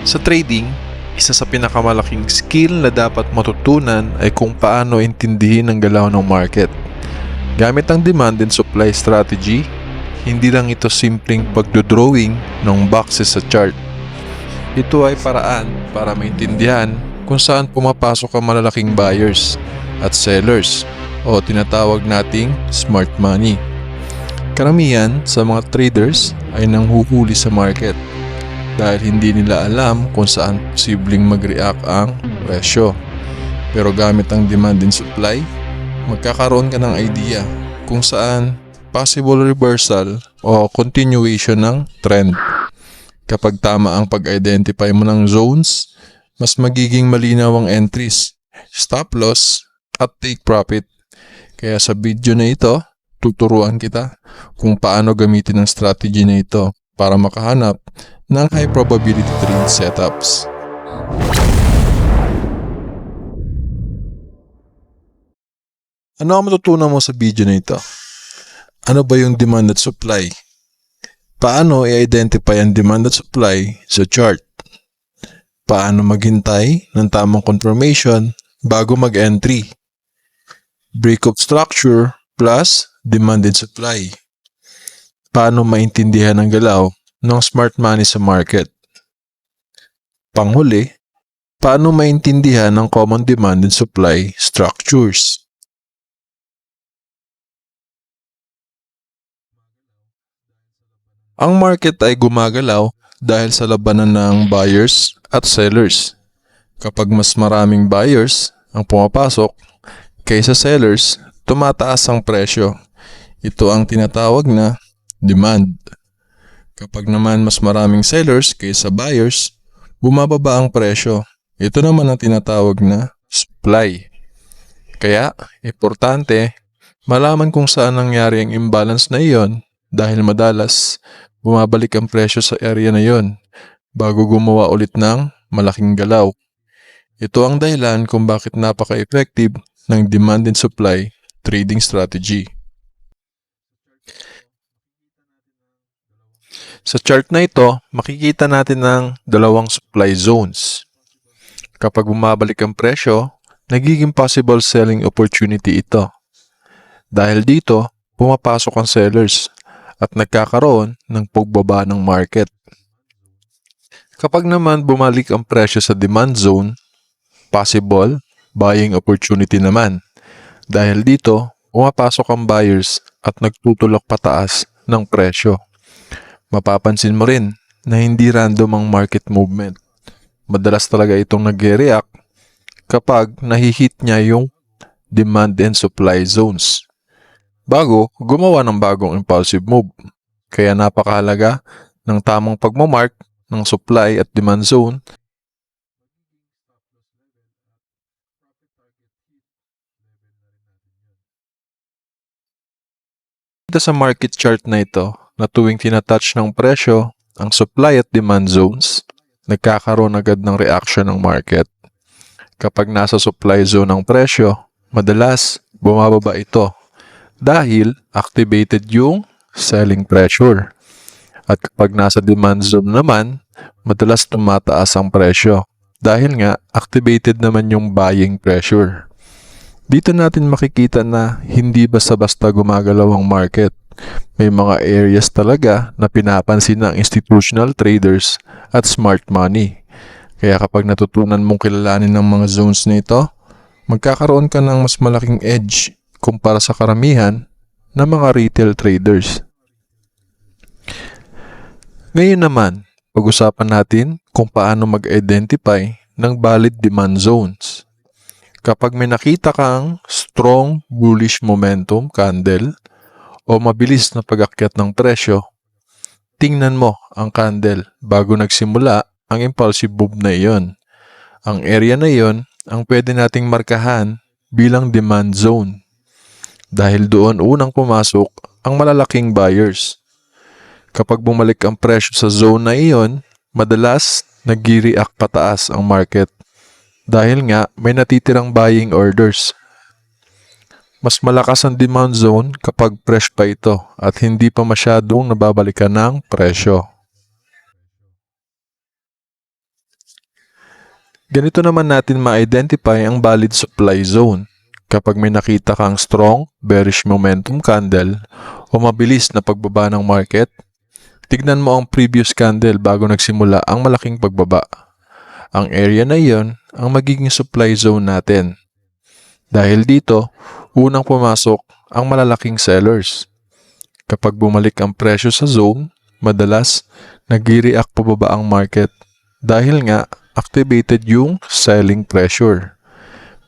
Sa trading, isa sa pinakamalaking skill na dapat matutunan ay kung paano intindihin ang galaw ng market. Gamit ang demand and supply strategy, hindi lang ito simpleng pagdodrawing ng boxes sa chart. Ito ay paraan para maintindihan kung saan pumapasok ang malalaking buyers at sellers o tinatawag nating smart money. Karamihan sa mga traders ay nanghuhuli sa market dahil hindi nila alam kung saan posibleng mag-react ang presyo. Pero gamit ang demand and supply, magkakaroon ka ng idea kung saan possible reversal o continuation ng trend. Kapag tama ang pag-identify mo ng zones, mas magiging malinaw ang entries, stop loss at take profit. Kaya sa video na ito, tuturuan kita kung paano gamitin ang strategy na ito para makahanap ng high probability trade setups. Ano ang matutunan mo sa video na ito? Ano ba yung demand at supply? Paano i-identify ang demand at supply sa chart? Paano maghintay ng tamang confirmation bago mag-entry? Breakout structure plus demand and supply. Paano maintindihan ang galaw ng smart money sa market? Panghuli, paano maintindihan ang common demand and supply structures? Ang market ay gumagalaw dahil sa labanan ng buyers at sellers. Kapag mas maraming buyers ang pumapasok kaysa sellers, tumataas ang presyo. Ito ang tinatawag na demand. Kapag naman mas maraming sellers kaysa buyers, bumababa ang presyo. Ito naman ang tinatawag na supply. Kaya, importante, malaman kung saan nangyari ang imbalance na iyon dahil madalas bumabalik ang presyo sa area na iyon bago gumawa ulit ng malaking galaw. Ito ang dahilan kung bakit napaka-effective ng demand and supply trading strategy. Sa chart na ito, makikita natin ang dalawang supply zones. Kapag bumabalik ang presyo, nagiging possible selling opportunity ito. Dahil dito, pumapasok ang sellers at nagkakaroon ng pagbaba ng market. Kapag naman bumalik ang presyo sa demand zone, possible buying opportunity naman. Dahil dito, pumapasok ang buyers at nagtutulak pataas ng presyo. Mapapansin mo rin na hindi random ang market movement. Madalas talaga itong nag-react kapag nahihit niya yung demand and supply zones bago gumawa ng bagong impulsive move. Kaya napakahalaga ng tamang pagmamark ng supply at demand zone. Dito sa market chart na ito, na tuwing tinatouch ng presyo ang supply at demand zones, nagkakaroon agad ng reaction ng market. Kapag nasa supply zone ang presyo, madalas bumababa ito dahil activated yung selling pressure. At kapag nasa demand zone naman, madalas tumataas ang presyo dahil nga activated naman yung buying pressure. Dito natin makikita na hindi basta-basta gumagalaw ang market. May mga areas talaga na pinapansin ng institutional traders at smart money. Kaya kapag natutunan mong kilalanin ng mga zones na ito, magkakaroon ka ng mas malaking edge kumpara sa karamihan ng mga retail traders. Ngayon naman, pag-usapan natin kung paano mag-identify ng valid demand zones. Kapag may nakita kang strong bullish momentum candle o mabilis na pag-akyat ng presyo, tingnan mo ang candle bago nagsimula ang impulsive move na iyon. Ang area na iyon ang pwede nating markahan bilang demand zone dahil doon unang pumasok ang malalaking buyers. Kapag bumalik ang presyo sa zone na iyon, madalas nag-react pataas ang market dahil nga may natitirang buying orders. Mas malakas ang demand zone kapag fresh pa ito at hindi pa masyadong nababalikan ng presyo. Ganito naman natin ma-identify ang valid supply zone. Kapag may nakita kang strong bearish momentum candle o mabilis na pagbaba ng market, tignan mo ang previous candle bago nagsimula ang malaking pagbaba. Ang area na iyon ang magiging supply zone natin. Dahil dito, unang pumasok ang malalaking sellers. Kapag bumalik ang presyo sa zone, madalas nag-react pababa ang market dahil nga activated yung selling pressure.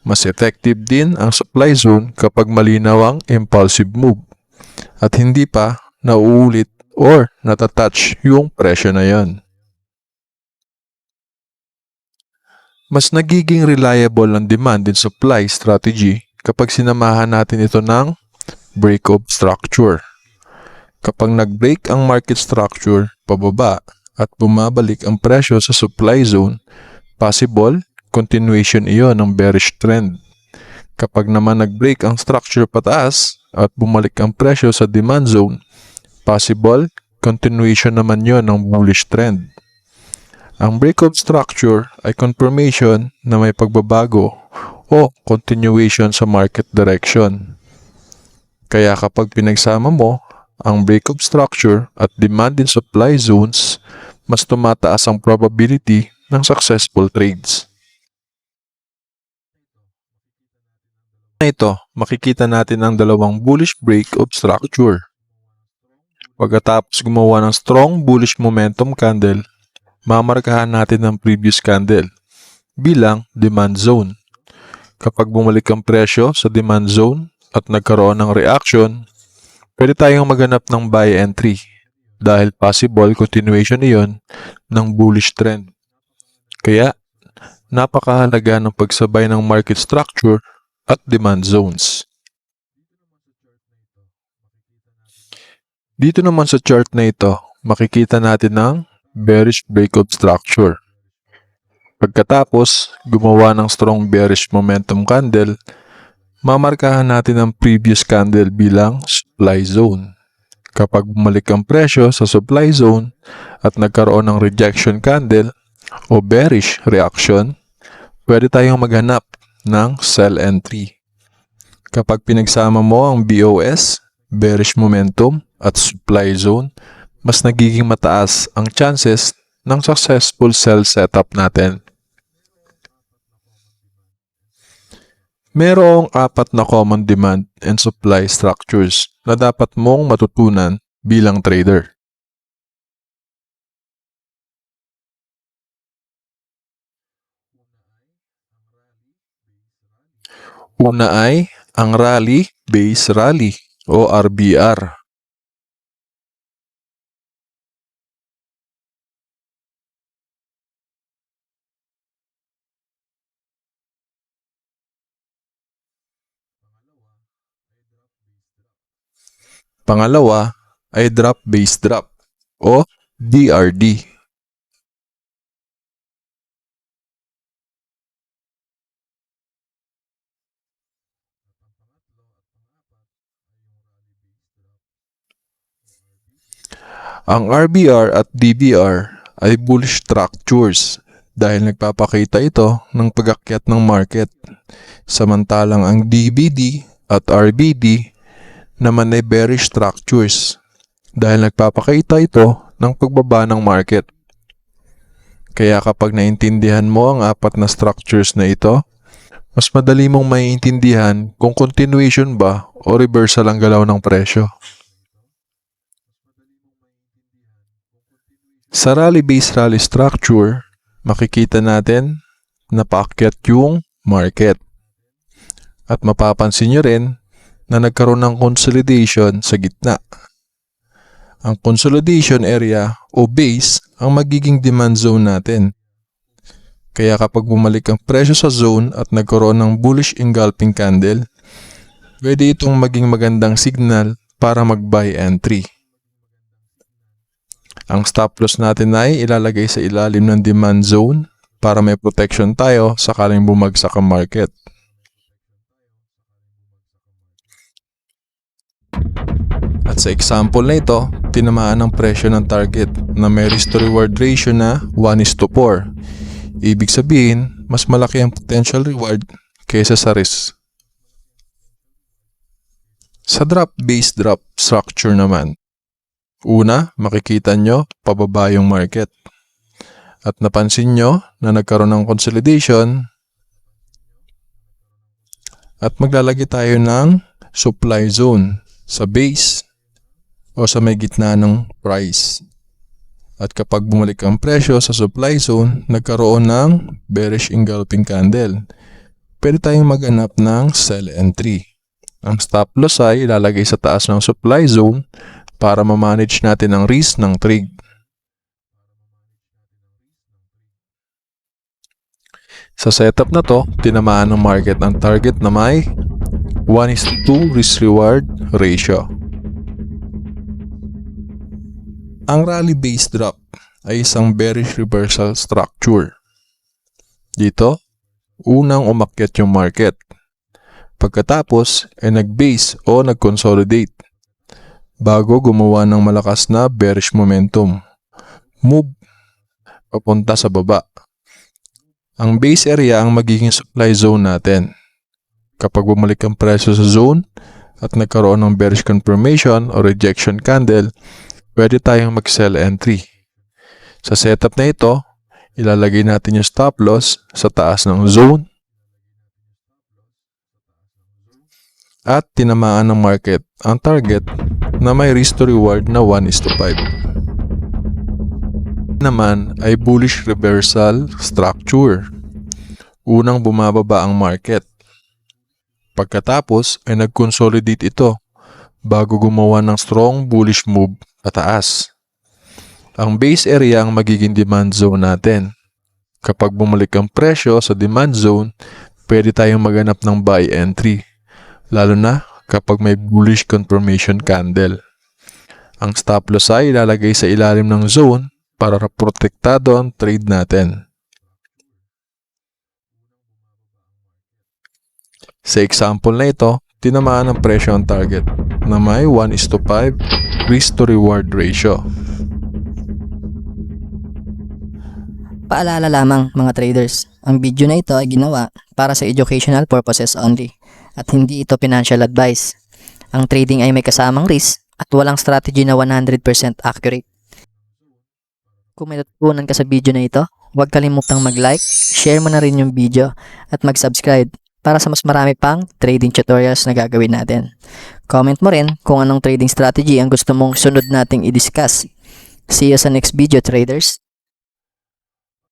Mas effective din ang supply zone kapag malinaw ang impulsive move at hindi pa nauulit or natatouch yung presyo na yan. Mas nagiging reliable ang demand and supply strategy kapag sinamahan natin ito ng break of structure. Kapag nag-break ang market structure pababa at bumabalik ang presyo sa supply zone, possible continuation iyon ng bearish trend. Kapag naman nag-break ang structure pataas at bumalik ang presyo sa demand zone, possible continuation naman yon ng bullish trend. Ang break of structure ay confirmation na may pagbabago o continuation sa market direction. Kaya kapag pinagsama mo ang break of structure at demand and supply zones, mas tumataas ang probability ng successful trades. Ito, makikita natin ang dalawang bullish break of structure. Pagkatapos gumawa ng strong bullish momentum candle, mamarkahan natin ang previous candle bilang demand zone. Kapag bumalik ang presyo sa demand zone at nagkaroon ng reaction, pwede tayong maghanap ng buy entry dahil possible continuation iyon ng bullish trend. Kaya, napakahalaga ng pagsabay ng market structure at demand zones. Dito naman sa chart na ito, makikita natin ang bearish break of structure. Pagkatapos gumawa ng strong bearish momentum candle, mamarkahan natin ang previous candle bilang supply zone. Kapag bumalik ang presyo sa supply zone at nagkaroon ng rejection candle o bearish reaction, pwede tayong maghanap ng sell entry. Kapag pinagsama mo ang BOS, bearish momentum at supply zone, mas nagiging mataas ang chances ng successful sell setup natin. Merong 4 na common demand and supply structures na dapat mong matutunan bilang trader. Una ay ang rally base rally o RBR. Pangalawa ay drop base drop o DRD. Ang RBR at DBR ay bullish structures dahil nagpapakita ito ng pag-akyat ng market. Samantalang ang DBD at RBD naman ay bearish structures dahil nagpapakita ito ng pagbaba ng market. Kaya kapag naintindihan mo ang 4 na structures na ito, mas madali mong maiintindihan kung continuation ba o reversal ang galaw ng presyo. Sa rally-based rally structure, makikita natin na paakyat yung market. At mapapansin nyo rin na nagkaroon ng consolidation sa gitna. Ang consolidation area o base ang magiging demand zone natin. Kaya kapag bumalik ang presyo sa zone at nagkaroon ng bullish engulfing candle, pwede itong maging magandang signal para mag-buy entry. Ang stop loss natin ay ilalagay sa ilalim ng demand zone para may protection tayo sakaling bumagsak ang market. At sa example na ito, tinamaan ang presyo ng target na may risk to reward ratio na 1:4. Ibig sabihin, mas malaki ang potential reward kaysa sa risk. Sa drop-based drop structure naman, una, makikita nyo pababa yung market. At napansin nyo na nagkaroon ng consolidation at maglalagay tayo ng supply zone sa base o sa may gitna ng price. At kapag bumalik ang presyo sa supply zone, nagkaroon ng bearish engulfing candle. Pwede tayong maghanap ng sell entry. Ang stop loss ay ilalagay sa taas ng supply zone para ma-manage natin ang risk ng trade. Sa setup na to, tinamaan ng market ang target na may 1:2 risk-reward ratio. Ang rally-based drop ay isang bearish reversal structure. Dito, unang umakyat yung market. Pagkatapos ay nag-base o nag-consolidate bago gumawa ng malakas na bearish momentum. Move papunta sa baba. Ang base area ang magiging supply zone natin. Kapag bumalik ang presyo sa zone at nagkaroon ng bearish confirmation o rejection candle, pwede tayong mag-sell entry. Sa setup na ito, ilalagay natin yung stop loss sa taas ng zone at tinamaan ng market ang target na may risk to reward na 1:5. Naman ay bullish reversal structure. Unang bumababa ang market. Pagkatapos ay nag-consolidate ito bago gumawa ng strong bullish move pataas. Ang base area ang magiging demand zone natin. Kapag bumalik ang presyo sa demand zone, pwede tayong maghanap ng buy entry. Lalo na kapag may bullish confirmation candle. Ang stop loss ay ilalagay sa ilalim ng zone para protektado ang trade natin. Sa example na ito, tinamaan ng presyo ang target na may 1:5 risk to reward ratio. Paalala lamang mga traders, ang video na ito ay ginawa para sa educational purposes only at hindi ito financial advice. Ang trading ay may kasamang risk at walang strategy na 100% accurate. Kung may natutunan ka sa video na ito, huwag kalimutang mag-like, share mo na rin yung video at mag-subscribe para sa mas marami pang trading tutorials na gagawin natin. Comment mo rin kung anong trading strategy ang gusto mong sunod nating i-discuss. See you sa next video, traders!